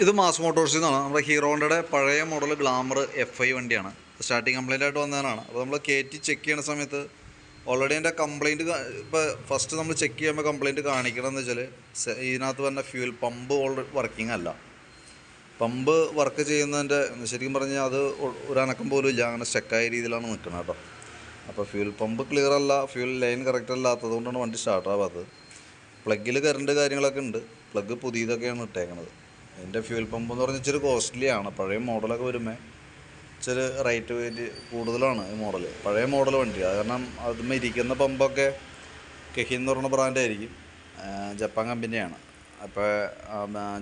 ഇത് മാസ് മോട്ടോഴ്സിൽ നിന്നാണ്. നമ്മുടെ ഹീറോയുടെ പഴയ മോഡൽ ഗ്ലാമർ FI വണ്ടിയാണ്. സ്റ്റാർട്ടിങ് കംപ്ലൈൻ്റ് ആയിട്ട് വന്നതാണ്. അപ്പോൾ നമ്മൾ കയറ്റി ചെക്ക് ചെയ്യുന്ന സമയത്ത് ഓൾറെഡി എൻ്റെ കംപ്ലൈൻറ്റ് ഇപ്പോൾ ഫസ്റ്റ് നമ്മൾ ചെക്ക് ചെയ്യുമ്പോൾ കംപ്ലൈൻറ്റ് കാണിക്കണമെന്ന് വെച്ചാൽ ഇതിനകത്ത് വന്ന ഫ്യൂൽ പമ്പ് വർക്കിംഗ് അല്ല. പമ്പ് വർക്ക് ചെയ്യുന്നതിൻ്റെ ശരിക്കും പറഞ്ഞാൽ അത് ഒരു അനക്കം പോലും ഇല്ല, അങ്ങനെ സ്റ്റക്കായ രീതിയിലാണ് നിൽക്കുന്നത് കേട്ടോ. അപ്പോൾ ഫ്യൂൽ പമ്പ് ക്ലിയർ അല്ല, ഫ്യൂൽ ലൈൻ കറക്റ്റ് അല്ലാത്തത് കൊണ്ടാണ് വണ്ടി സ്റ്റാർട്ടാവാത്തത്. പ്ലഗിൽ കറണ്ട് കാര്യങ്ങളൊക്കെ ഉണ്ട്, പ്ലഗ് പുതിയതൊക്കെയാണ് ഇട്ടേക്കണത്. അതിൻ്റെ ഫ്യൂൽ പമ്പ് എന്ന് പറഞ്ഞാൽ ഇച്ചിരി കോസ്റ്റ്ലിയാണ്. പഴയ മോഡലൊക്കെ വരുമ്പോൾ ഇച്ചിരി റേറ്റ് വെയിറ്റ് കൂടുതലാണ് ഈ മോഡൽ, പഴയ മോഡൽ വണ്ടി. അത് കാരണം അതുമ്മേ ഇരിക്കുന്ന പമ്പൊക്കെ കെഹി എന്ന് പറഞ്ഞ ബ്രാൻഡായിരിക്കും, ജപ്പാൻ കമ്പനിയാണ്. അപ്പോൾ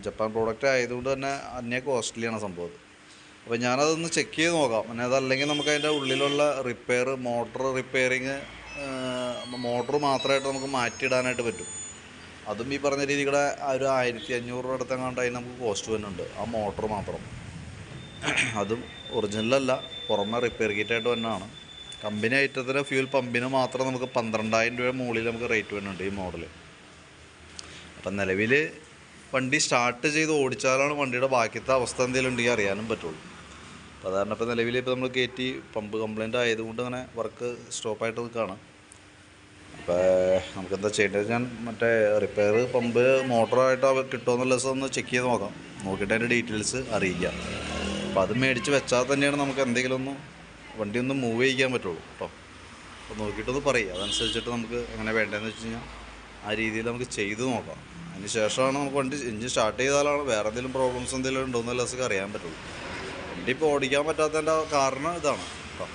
ജപ്പാൻ പ്രോഡക്റ്റ് ആയതുകൊണ്ട് തന്നെ അന്യ കോസ്റ്റ്ലിയാണ് സംഭവം. അപ്പോൾ ഞാനതൊന്ന് ചെക്ക് ചെയ്ത് നോക്കാം. പിന്നെ അതല്ലെങ്കിൽ നമുക്ക് അതിൻ്റെ ഉള്ളിലുള്ള റിപ്പയർ, മോട്ടർ റിപ്പയറിങ്, മോട്ടർ മാത്രമായിട്ട് നമുക്ക് മാറ്റിയിടാനായിട്ട് പറ്റും. അതും ഈ പറഞ്ഞ രീതിയുടെ ഒരു 1500 രൂപ അടുത്തെങ്ങാണ്ട് അതിന് നമുക്ക് കോസ്റ്റ് വരുന്നുണ്ട്, ആ മോട്ടർ മാത്രം. അതും ഒറിജിനലല്ല, പുറമെ റിപ്പയർ കിറ്റായിട്ട് തന്നെയാണ്. കമ്പനി ഐറ്റത്തിന് ഫ്യൂൽ പമ്പിന് മാത്രം നമുക്ക് 12,000 രൂപ മുകളിൽ നമുക്ക് റേറ്റ് വരുന്നുണ്ട് ഈ മോഡൽ. അപ്പം നിലവിൽ വണ്ടി സ്റ്റാർട്ട് ചെയ്ത് ഓടിച്ചാലാണ് വണ്ടിയുടെ ബാക്കിയത്തെ അവസ്ഥ എന്തെങ്കിലും ഉണ്ടെങ്കിൽ അറിയാനും പറ്റുള്ളൂ. അപ്പോൾ അതാണ് ഇപ്പോൾ നിലവിൽ ഇപ്പോൾ നമ്മൾ കയറ്റി പമ്പ് കംപ്ലൈൻ്റ് ആയതുകൊണ്ട് അങ്ങനെ വർക്ക് സ്റ്റോപ്പായിട്ട് നിൽക്കുകയാണ്. അപ്പോൾ നമുക്കെന്താ ചെയ്യേണ്ടത്, ഞാൻ മറ്റേ റിപ്പയർ പമ്പ് മോട്ടറായിട്ട് കിട്ടുമോ എന്നുള്ള ദിവസം ഒന്ന് ചെക്ക് ചെയ്ത് നോക്കാം, നോക്കിയിട്ട് അതിൻ്റെ ഡീറ്റെയിൽസ് അറിയിക്കാം. അപ്പോൾ അത് മേടിച്ച് വെച്ചാൽ തന്നെയാണ് നമുക്ക് എന്തെങ്കിലും ഒന്ന് വണ്ടി ഒന്ന് മൂവ് ചെയ്യിക്കാൻ പറ്റുള്ളൂ കേട്ടോ. അപ്പോൾ നോക്കിയിട്ടൊന്ന് പറയും, അതനുസരിച്ചിട്ട് നമുക്ക് എങ്ങനെ വേണ്ടതെന്ന് വെച്ച് കഴിഞ്ഞാൽ ആ രീതിയിൽ നമുക്ക് ചെയ്ത് നോക്കാം. അതിന് ശേഷമാണ് നമുക്ക് വണ്ടി എഞ്ചിൻ സ്റ്റാർട്ട് ചെയ്താലാണ് വേറെ എന്തെങ്കിലും പ്രോബ്ലംസ് എന്തെങ്കിലും ഉണ്ടോ എന്നുള്ള ദിവസം അറിയാൻ പറ്റുള്ളൂ. വണ്ടി ഇപ്പോൾ ഓടിക്കാൻ പറ്റാത്തതിൻ്റെ കാരണം ഇതാണ് കേട്ടോ.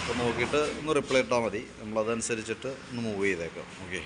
അപ്പോൾ നോക്കിയിട്ട് ഒന്ന് റിപ്ലൈ ഇട്ടാൽ മതി, നമ്മളതനുസരിച്ചിട്ട് ഒന്ന് മൂവ് ചെയ്തേക്കാം. ഓക്കെ.